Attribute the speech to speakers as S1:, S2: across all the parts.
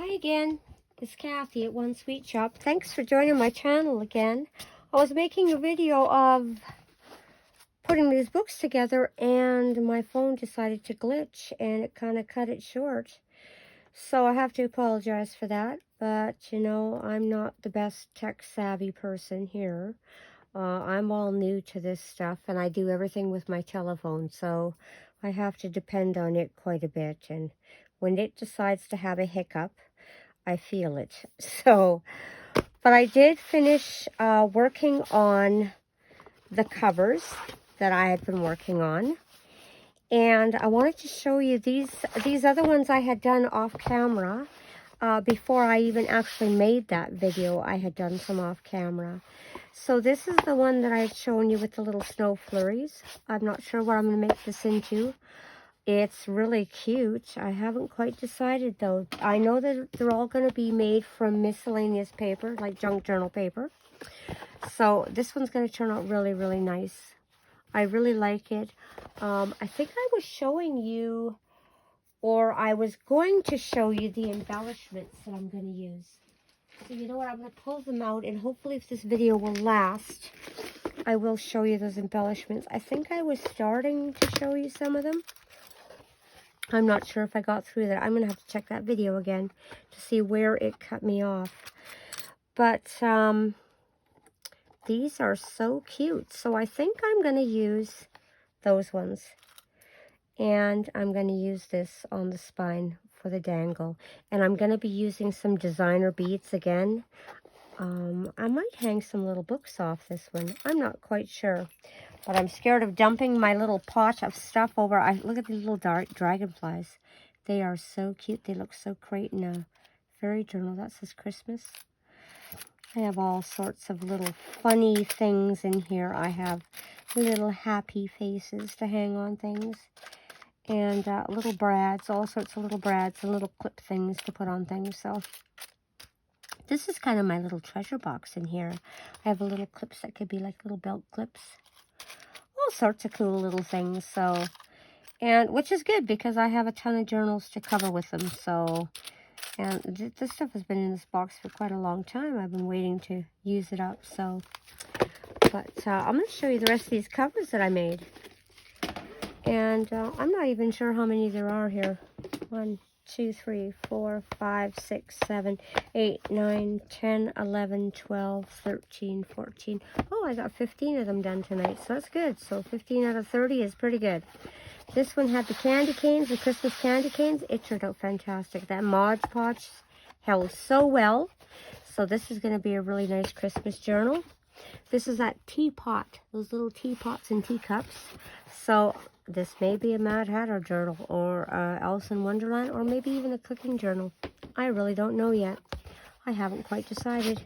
S1: Hi again, it's Kathy at One Sweet Shop. Thanks for joining my channel again. I was making a video of putting these books together and my phone decided to glitch and it kind of cut it short. So I have to apologize for that. But, you know, I'm not the best tech savvy person here. I'm all new to this stuff and I do everything with my telephone. So I have to depend on it quite a bit. And when it decides to have a hiccup, I feel it. So, but I did finish working on the covers that I had been working on. And I wanted to show you these other ones I had done off camera. Before I even actually made that video, I had done some off camera. So this is the one that I had shown you with the little snow flurries. I'm not sure what I'm going to make this into. It's really cute. I haven't quite decided though. I know that they're all going to be made from miscellaneous paper, like junk journal paper. So this one's going to turn out really, really nice. I really like it. I think I was showing you, or I was going to show you the embellishments that I'm going to use. So you know what, I'm going to pull them out and hopefully if this video will last, I will show you those embellishments. I think I was starting to show you some of them. I'm not sure if I got through that. I'm going to have to check that video again to see where it cut me off. But these are so cute. So I think I'm going to use those ones. And I'm going to use this on the spine for the dangle. And I'm going to be using some designer beads again. I might hang some little books off this one. I'm not quite sure. But I'm scared of dumping my little pot of stuff over. Look at these little dark dragonflies. They are so cute. They look so great in a fairy journal. That says Christmas. I have all sorts of little funny things in here. I have little happy faces to hang on things. And little brads, all sorts of little brads and little clip things to put on things. So this is kind of my little treasure box in here. I have little clips that could be like little belt clips. All sorts of cool little things. So, and which is good because I have a ton of journals to cover with them. So, and this stuff has been in this box for quite a long time. I've been waiting to use it up. So, but I'm going to show you the rest of these covers that I made. And I'm not even sure how many there are here. 1, 2, 3, 4, 5, 6, 7, 8, 9, 10, 11, 12, 13, 14. Oh, I got 15 of them done tonight, so that's good. So 15 out of 30 is pretty good. This one had the candy canes, the Christmas candy canes. It turned out fantastic. That Mod Podge held so well. So this is going to be a really nice Christmas journal. This is that teapot, those little teapots and teacups. So this may be a Mad Hatter journal or Alice in Wonderland or maybe even a cooking journal. I really don't know yet. I haven't quite decided.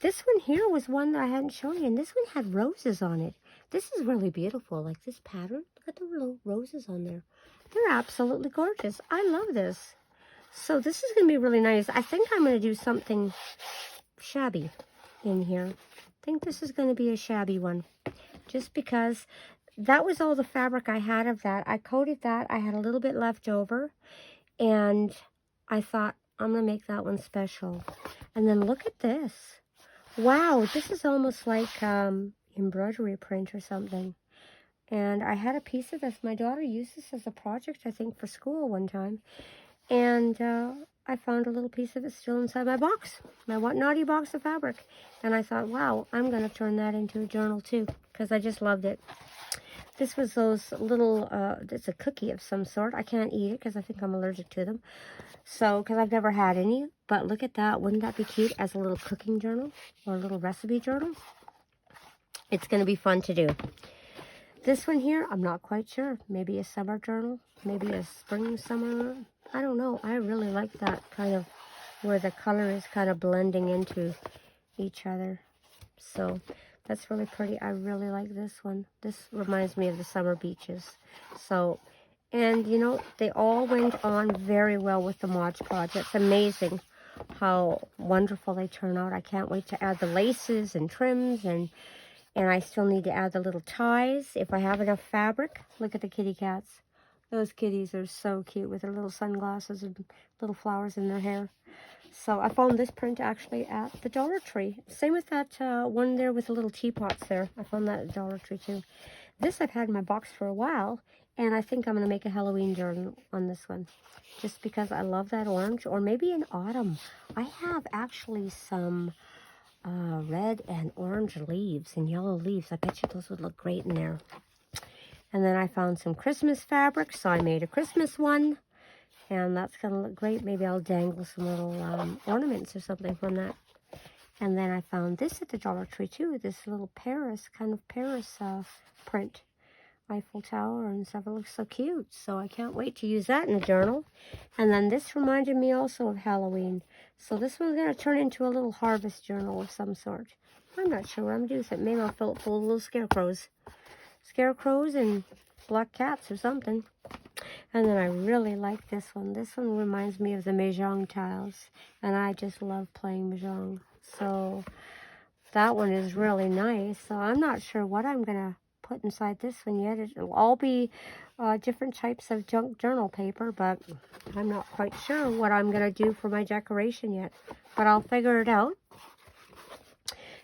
S1: This one here was one that I hadn't shown you, and this one had roses on it. This is really beautiful, like this pattern. Look at the little roses on there. They're absolutely gorgeous. I love this. So this is going to be really nice. I think I'm going to do something shabby in here. I think this is going to be a shabby one. Just because that was all the fabric I had of that. I coated that. I had a little bit left over. And I thought, I'm going to make that one special. And then look at this. Wow, this is almost like embroidery print or something. And I had a piece of this. My daughter used this as a project, I think, for school one time. And I found a little piece of it still inside my box. My What Naughty box of fabric. And I thought, wow, I'm going to turn that into a journal too. Because I just loved it. This was those little, it's a cookie of some sort. I can't eat it because I think I'm allergic to them. So, because I've never had any. But look at that. Wouldn't that be cute as a little cooking journal or a little recipe journal? It's going to be fun to do. This one here, I'm not quite sure. Maybe a summer journal. Maybe a spring, summer. I don't know. I really like that kind of where the color is kind of blending into each other. So that's really pretty. I really like this one. This reminds me of the summer beaches. So, and you know, they all went on very well with the Mod Podge. It's amazing how wonderful they turn out. I can't wait to add the laces and trims and I still need to add the little ties if I have enough fabric. Look at the kitty cats. Those kitties are so cute with their little sunglasses and little flowers in their hair. So I found this print actually at the Dollar Tree. Same with that one there with the little teapots there. I found that at the Dollar Tree too. This I've had in my box for a while, and I think I'm going to make a Halloween journal on this one. Just because I love that orange, or maybe in autumn. I have actually some red and orange leaves and yellow leaves. I bet you those would look great in there. And then I found some Christmas fabric, so I made a Christmas one. And that's going to look great. Maybe I'll dangle some little ornaments or something from that. And then I found this at the Dollar Tree too. This little Paris, kind of Paris print. Eiffel Tower and stuff. It looks so cute. So I can't wait to use that in a journal. And then this reminded me also of Halloween. So this one's going to turn into a little harvest journal of some sort. I'm not sure what I'm doing with it. Maybe I'll fill it full of little scarecrows. Scarecrows and black cats or something. And then I really like this one. This one reminds me of the Mahjong tiles. And I just love playing Mahjong. So that one is really nice. So I'm not sure what I'm going to put inside this one yet. It'll all be different types of junk journal paper, but I'm not quite sure what I'm going to do for my decoration yet. But I'll figure it out.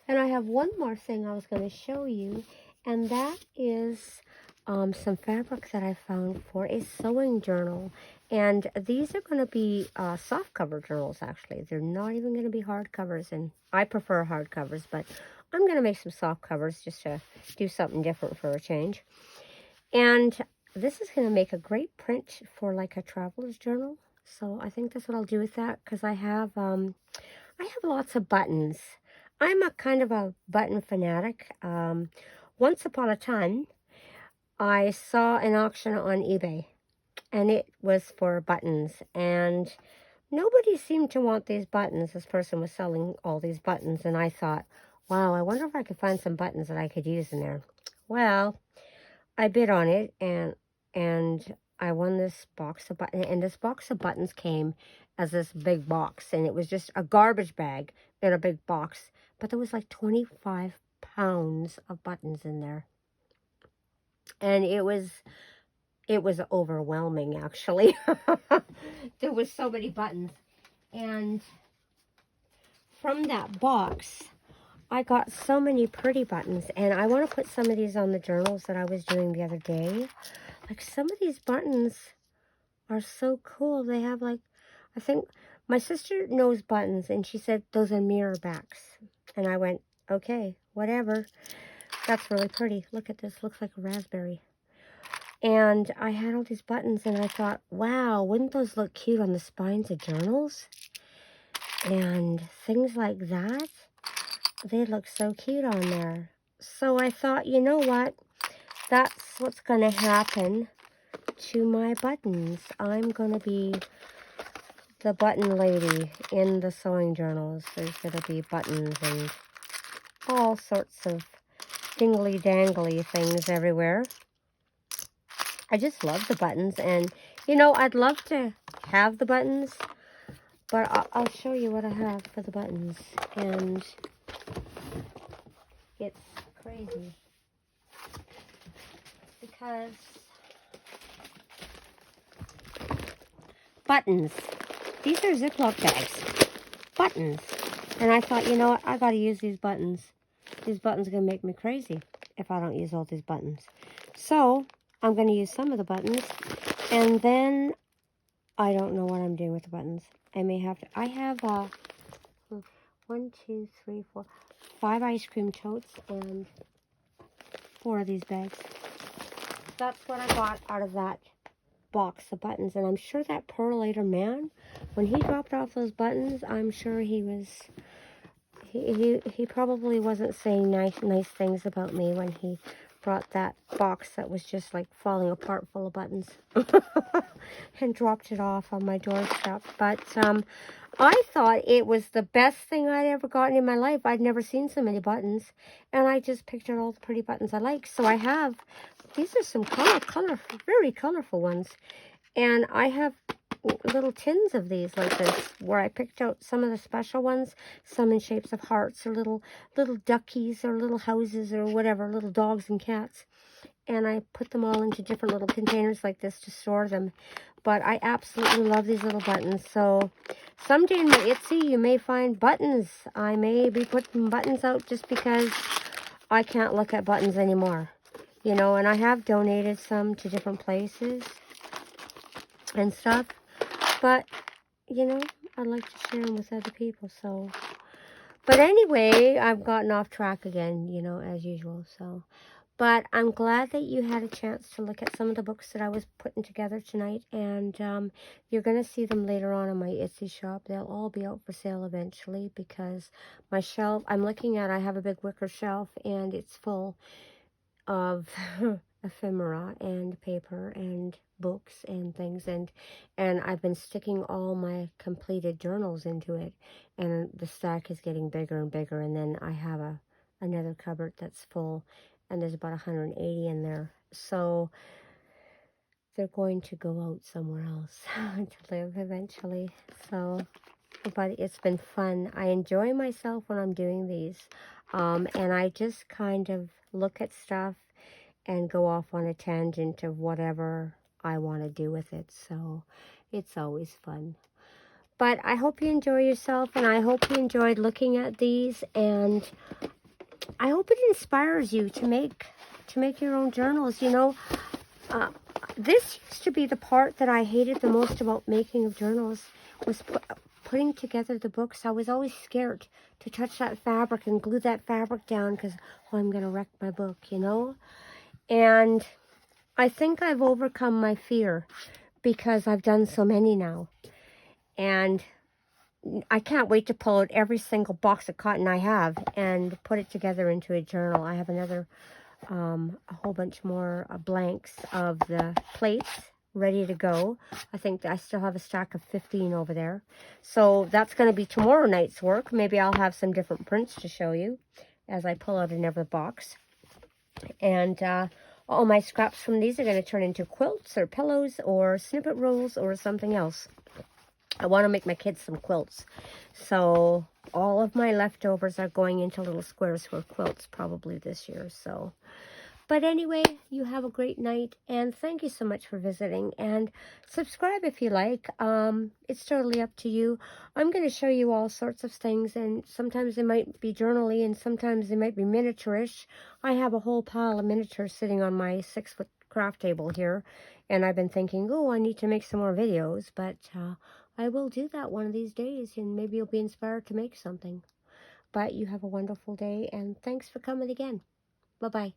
S1: And I have one more thing I was going to show you, and that is some fabric that I found for a sewing journal. And these are going to be soft cover journals, actually. They're not even going to be hard covers, and I prefer hard covers, but I'm going to make some soft covers just to do something different for a change. And this is going to make a great print for like a traveler's journal. So I think that's what I'll do with that, because I have lots of buttons. I'm a kind of a button fanatic. Once upon a time, I saw an auction on eBay, and it was for buttons, and nobody seemed to want these buttons. This person was selling all these buttons, and I thought, wow, I wonder if I could find some buttons that I could use in there. Well, I bid on it, and I won this box of buttons, and this box of buttons came as this big box, and it was just a garbage bag in a big box, but there was like 25 pounds of buttons in there. And it was overwhelming, actually. There was so many buttons. And from that box, I got so many pretty buttons. And I want to put some of these on the journals that I was doing the other day. Like, some of these buttons are so cool. They have, like, I think my sister knows buttons, and she said those are mirror backs. And I went, okay, whatever. That's really pretty. Look at this. Looks like a raspberry. And I had all these buttons, and I thought, wow, wouldn't those look cute on the spines of journals? And things like that. They look so cute on there. So I thought, you know what? That's what's going to happen to my buttons. I'm going to be the button lady in the sewing journals. There's going to be buttons and all sorts of dingly-dangly things everywhere. I just love the buttons, and, you know, I'd love to have the buttons, but I'll show you what I have for the buttons, and it's crazy, because buttons, these are Ziploc bags, buttons, and I thought, you know what, I gotta use these buttons. These buttons are gonna make me crazy if I don't use all these buttons. So I'm going to use some of the buttons, and then I don't know what I'm doing with the buttons. I may have to, I have 1, 2, 3, 4, 5 ice cream totes and 4 of these bags. That's what I got out of that box of buttons, and I'm sure that Perlator man, when he dropped off those buttons, I'm sure he was, he probably wasn't saying nice things about me when he brought that box that was just like falling apart full of buttons and dropped it off on my doorstep. But I thought it was the best thing I'd ever gotten in my life. I'd never seen so many buttons, and I just picked out all the pretty buttons I like. So I have, these are some very colorful ones, and I have little tins of these like this, where I picked out some of the special ones, some in shapes of hearts, or little duckies, or little houses, or whatever, little dogs and cats. and I put them all into different little containers like this to store them. But I absolutely love these little buttons. So someday in my Etsy, you may find buttons. I may be putting buttons out just because I can't look at buttons anymore. You know, and I have donated some to different places and stuff. But, you know, I like to share them with other people, so. But anyway, I've gotten off track again, you know, as usual, so. But I'm glad that you had a chance to look at some of the books that I was putting together tonight. And you're going to see them later on in my Etsy shop. They'll all be out for sale eventually because my shelf, I have a big wicker shelf, and it's full of ephemera and paper and books and things, and I've been sticking all my completed journals into it, and the stack is getting bigger and bigger. And then I have another cupboard that's full, and there's about 180 in there, so they're going to go out somewhere else to live eventually. So but it's been fun. I enjoy myself when I'm doing these, and I just kind of look at stuff and go off on a tangent of whatever I want to do with it. So it's always fun. But I hope you enjoy yourself, and I hope you enjoyed looking at these, and I hope it inspires you to make your own journals. You know, this used to be the part that I hated the most about making of journals, was putting together the books. I was always scared to touch that fabric and glue that fabric down because, oh, I'm going to wreck my book, you know? And I think I've overcome my fear because I've done so many now. And I can't wait to pull out every single box of cotton I have and put it together into a journal. I have another, a whole bunch more blanks of the plates ready to go. I think I still have a stack of 15 over there. So that's going to be tomorrow night's work. Maybe I'll have some different prints to show you as I pull out another box. And all my scraps from these are going to turn into quilts or pillows or snippet rolls or something else. I want to make my kids some quilts. So all of my leftovers are going into little squares for quilts probably this year. So, but anyway, you have a great night, and thank you so much for visiting, and subscribe if you like. It's totally up to you. I'm going to show you all sorts of things, and sometimes they might be journally, and sometimes they might be miniaturish. I have a whole pile of miniatures sitting on my 6-foot craft table here, and I've been thinking, oh, I need to make some more videos, but I will do that one of these days, and maybe you'll be inspired to make something. But you have a wonderful day, and thanks for coming again. Bye-bye.